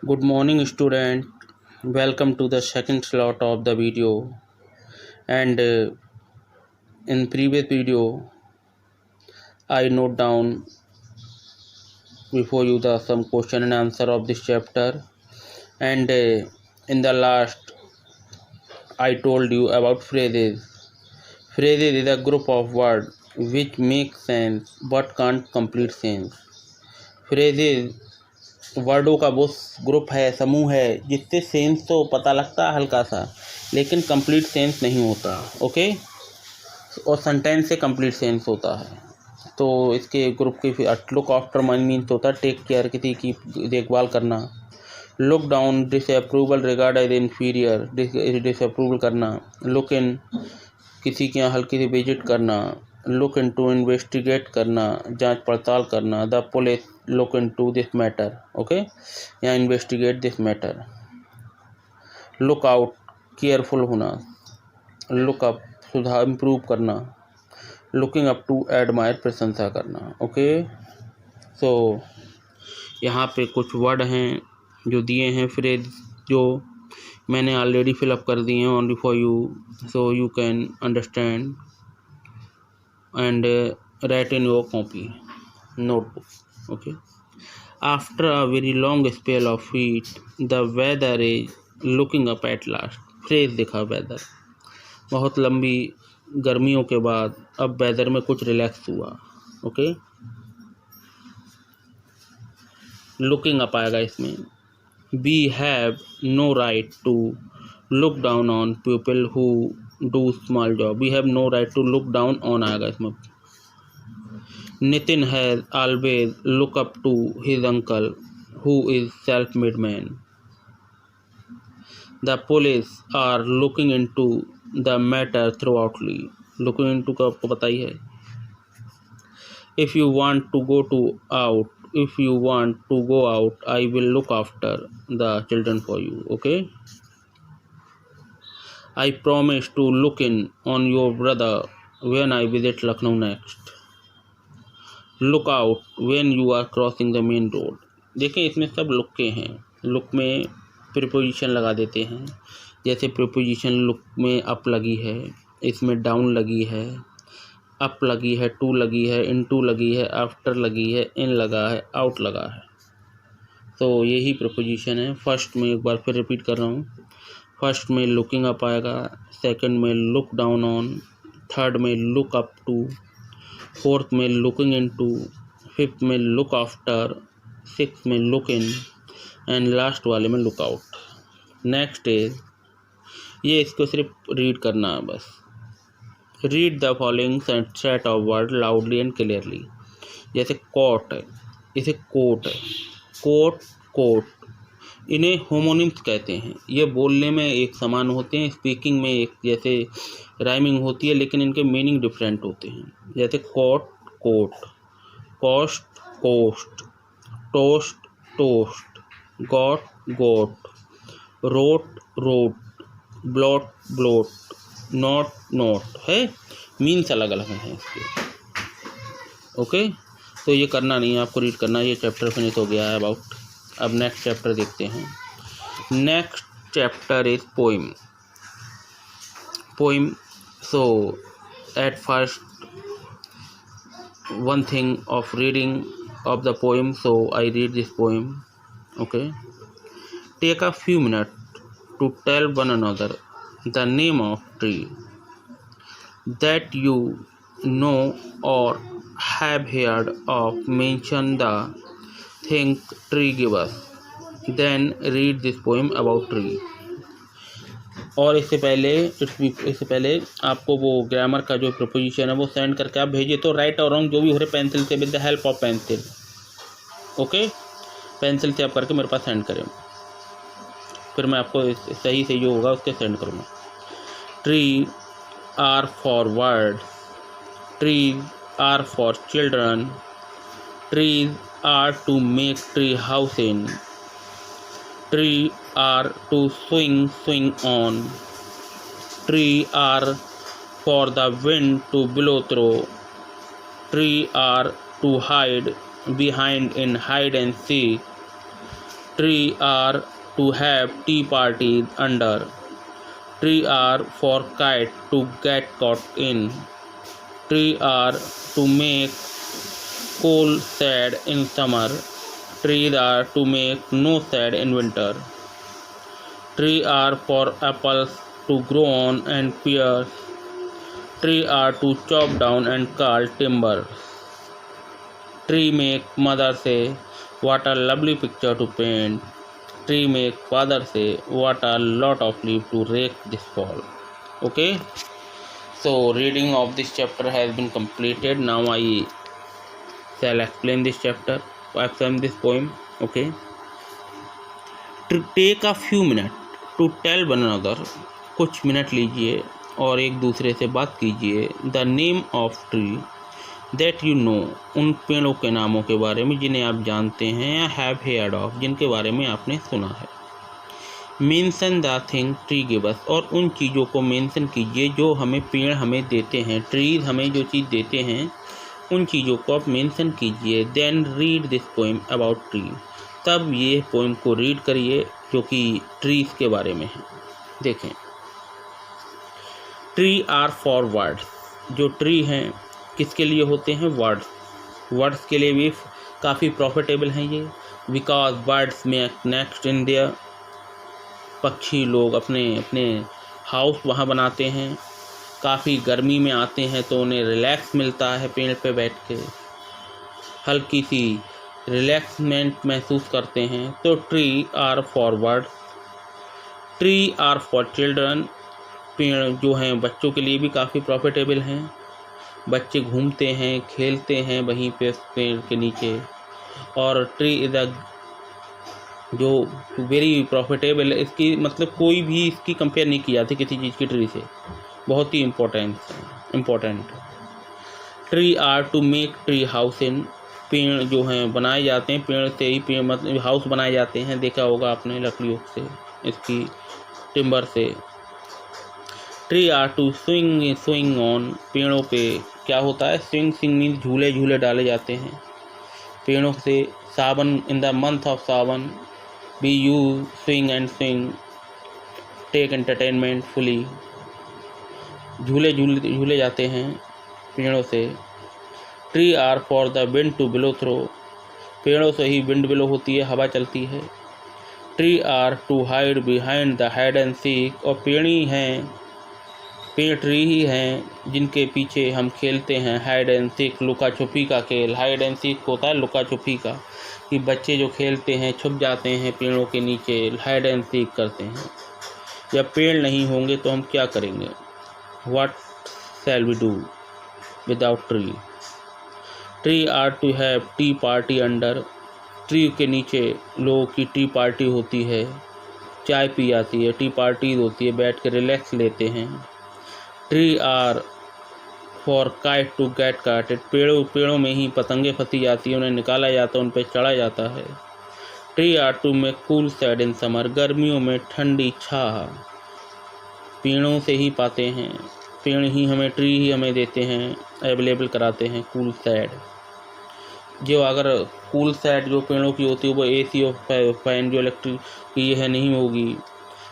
Good morning, student. Welcome to the second slot of the video. And in previous video, I note down before you the some question and answer of this chapter. And in the last, I told you about phrases. Phrases is a group of words which make sense but can't complete sense. phrases वर्डों का वो group है, समूह है, जिससे sense तो पता लगता है हल्का सा, लेकिन कंप्लीट सेंस नहीं होता। ओके, और सेंटेंस से कंप्लीट सेंस होता है। तो इसके ग्रुप की फिर लुक आफ्टर मनी मीन्स होता है टेक केयर, किसी की देखभाल करना। Look down disapproval, regard as inferior, disapproval करना। लुक इन किसी के यहाँ हल्की सी विजिट करना। लुक इन टू इन्वेस्टिगेट करना, जांच पड़ताल करना। The police look into this matter, okay, या investigate this matter. Look out careful होना। लुक अप सुधार इम्प्रूव करना। लुकिंग अप टू एडमायर प्रशंसा करना। ओके, सो यहाँ पे कुछ वर्ड हैं जो दिए हैं, फ्रेज जो मैंने ऑलरेडी फिलअप कर दिए हैं only for you, so you can understand and write in your copy notebook. Okay, after a very long spell of heat the weather is looking up at last. Phrase देखा, weather, बहुत लंबी गर्मियों के बाद अब वेदर में कुछ relax हुआ। ओके, लुकिंग अप आएगा इसमें। We have no right to look down on people who do small job. We have no right to look down on आएगा इसमें। Nitin has always looked up to his uncle, who is self-made man. The police are looking into the matter thoroughly. Looking into का आपको पता ही है। If you want to go out, I will look after the children for you. Okay. I promise to look in on your brother when I visit Lucknow next. Look out when you are crossing the main road. देखें, इसमें सब look के हैं। Look में preposition लगा देते हैं, जैसे प्रीपोजिशन लुक में अप लगी है, इसमें डाउन लगी है, अप लगी है, टू लगी है, इन टू लगी है, आफ्टर लगी है, इन लगा है, आउट लगा है। तो यही प्रीपोजिशन है। फर्स्ट में एक बार फिर रिपीट कर रहा हूँ। फर्स्ट में लुकिंग अप आएगा, सेकंड में लुक डाउन ऑन, थर्ड में लुक अप टू, फोर्थ में लुकिंग इन टू, फिफ्थ में लुक आफ्टर, सिक्स में लुक इन, एंड लास्ट वाले में लुक आउट। नेक्स्ट इज, ये इसको सिर्फ रीड करना है बस। Read the following set of word loudly and clearly. जैसे कोट है, इसे कोट है, कोट, कोट, इन्हें होमोनिम्स कहते हैं। ये बोलने में एक समान होते हैं, स्पीकिंग में एक जैसे राइमिंग होती है, लेकिन इनके मीनिंग डिफरेंट होते हैं। जैसे cot, coat, cost, coast, tossed, toast, got, goat, rot, rote, blot, bloat, not, note है। मीन्स अलग अलग हैं इसके। ओके, तो ये करना नहीं है, आपको रीड करना है। ये चैप्टर फिनिश हो गया है अबाउट। अब नेक्स्ट चैप्टर देखते हैं। Next chapter is poem. Poem, so at first one thing of reading of the poem, so I read this poem. Okay, take a few minutes to tell one another the name of tree that you know or have heard of. Mention the thing tree give us, then read this poem about tree. और इससे पहले आपको वो grammar का जो proposition है वो send करके आप भेजिए। तो राइट और रॉन्ग जो भी हो रहे पेंसिल से, with the help of pencil. Okay, pencil से आप करके मेरे पास सेंड करें, फिर मैं आपको सही से जो होगा उसके सेंड करूँगा। Tree are for bird, trees are for children, trees are to make tree house in, tree are to swing on, tree are for the wind to blow through, tree are to hide behind in hide and seek, Tree are to have tea parties under. Tree are for kite to get caught in. Tree are to make coal sad in summer. Trees are to make no sad in winter. Tree are for apples to grow on and pears. Tree are to chop down and call timber. Tree make mother say, what a lovely picture to paint. Tree make father say, what a lot of leaf to rake this fall. Okay, so reading of this chapter has been completed. Now I shall explain this chapter, explain this poem. Okay, to take a few minutes to tell one another, कुछ minute लीजिए और एक दूसरे से बात कीजिए. The name of tree that you know, उन पेड़ों के नामों के बारे में जिन्हें आप जानते हैं या हैव हेयर्ड ऑफ, जिनके बारे में आपने सुना है. Mention the thing tree give us, और उन चीज़ों को मेंशन कीजिए जो हमें पेड़ हमें देते हैं. ट्रीज हमें जो चीज़ देते हैं उन चीज़ों को आप मेंशन कीजिए. Then read this poem about tree, तब ये पोएम को रीड करिए जो कि ट्रीज के बारे में है. देखें, ट्री आर फॉर वर्ड्स, जो ट्री हैं किसके लिए होते हैं? वर्ड्स. वर्ड्स के लिए भी काफ़ी प्रॉफिटेबल हैं ये, because birds make nest in their, पक्षी लोग अपने अपने हाउस वहाँ बनाते हैं. काफ़ी गर्मी में आते हैं तो उन्हें रिलैक्स मिलता है पेड़ पे बैठ के, हल्की सी रिलैक्समेंट महसूस करते हैं. तो tree are for birds. Tree are for children, पेड़ जो हैं बच्चों के लिए भी काफ़ी प्रॉफिटेबल हैं. बच्चे घूमते हैं, खेलते हैं वहीं पे पेड़ के नीचे. और ट्री इज़ अ जो वेरी प्रॉफिटेबल है, इसकी मतलब कोई भी इसकी कंपेयर नहीं की जाती किसी चीज़ की ट्री से, बहुत ही important. Tree are to make tree house in, पेड़ जो हैं बनाए जाते हैं पेड़ से ही, पेड़ मतलब हाउस बनाए जाते हैं. देखा होगा आपने लकड़ियों से, इसकी टिम्बर से. Tree are to swing on, पेड़ों पे क्या होता है? स्विंग मीन झूले झूले डाले जाते हैं पेड़ों से. Sawan, in the month of Sawan we use swing and swing, take entertainment fully. झूले जाते हैं पेड़ों से. Tree are for the wind to blow through, पेड़ों से ही विंड ब्लो होती है, हवा चलती है. Tree are to hide behind the hide and seek, और पेड़ ट्री ही हैं जिनके पीछे हम खेलते हैं हाइड एंड सीक, लुका छुपी का खेल. हाइड एंड सीक होता है लुका छुपी का, कि बच्चे जो खेलते हैं छुप जाते हैं पेड़ों के नीचे, हाइड एंड सीक करते हैं. जब पेड़ नहीं होंगे तो हम क्या करेंगे? What shall we do without tree. Tree are to have tea party under, tree के नीचे लोगों की टी पार्टी होती है, चाय पी जाती है, टी पार्टी होती है, बैठ के रिलैक्स लेते हैं. Tree are for kite to get cutted, पेड़ों में ही पतंगे फंसी जाती है, उन्हें निकाला जाता है, उन पर चढ़ा जाता है. Tree are to make cool shade in summer, गर्मियों में ठंडी छाह पेड़ों से ही पाते हैं. पेड़ ही हमें, ट्री ही हमें देते हैं, अवेलेबल कराते हैं कूल सैड. जो अगर कूल सैड जो पेड़ों की होती है वो एसी और फैन जो इलेक्ट्रिक की है नहीं होगी,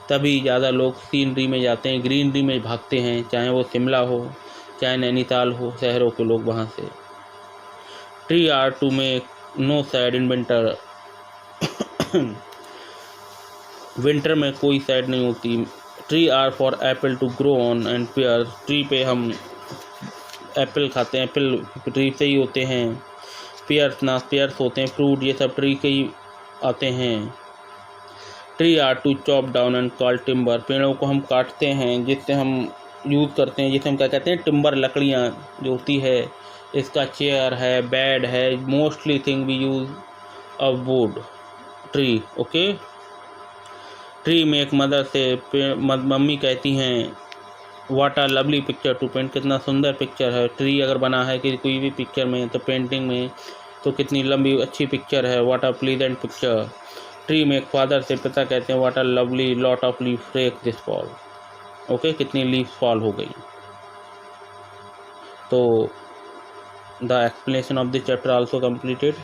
तभी ज़्यादा लोग सीनरी में जाते हैं, ग्रीनरी में भागते हैं, चाहे वो शिमला हो चाहे नैनीताल हो, शहरों के लोग वहाँ से. Tree are to make no shade in winter, winter में कोई सैड नहीं होती. Tree are for apple to grow on and pear, tree पे हम एप्पल खाते हैं, एप्पल ट्री से ही होते हैं. पेयर्स होते हैं फ्रूट, ये सब ट्री के ही आते हैं. Tree are to chop down and call timber, पेड़ों को हम काटते हैं जिससे हम यूज़ करते हैं, जिसे हम क्या कहते हैं? टिम्बर, लकड़ियाँ जो होती है. इसका चेयर है, बेड है, mostly thing we use of wood tree. Okay. Tree make mother से, मम्मी कहती हैं what a lovely picture to paint, कितना सुंदर पिक्चर है. ट्री अगर बना है कि कोई भी पिक्चर में तो पेंटिंग में तो कितनी लंबी अच्छी पिक्चर है. What a pleasant picture. Tree make father से, पिता कहते हैं what a lovely lot of leaf break this fall. Okay, कितनी लीफ फॉल हो गई. तो the explanation of this chapter also completed.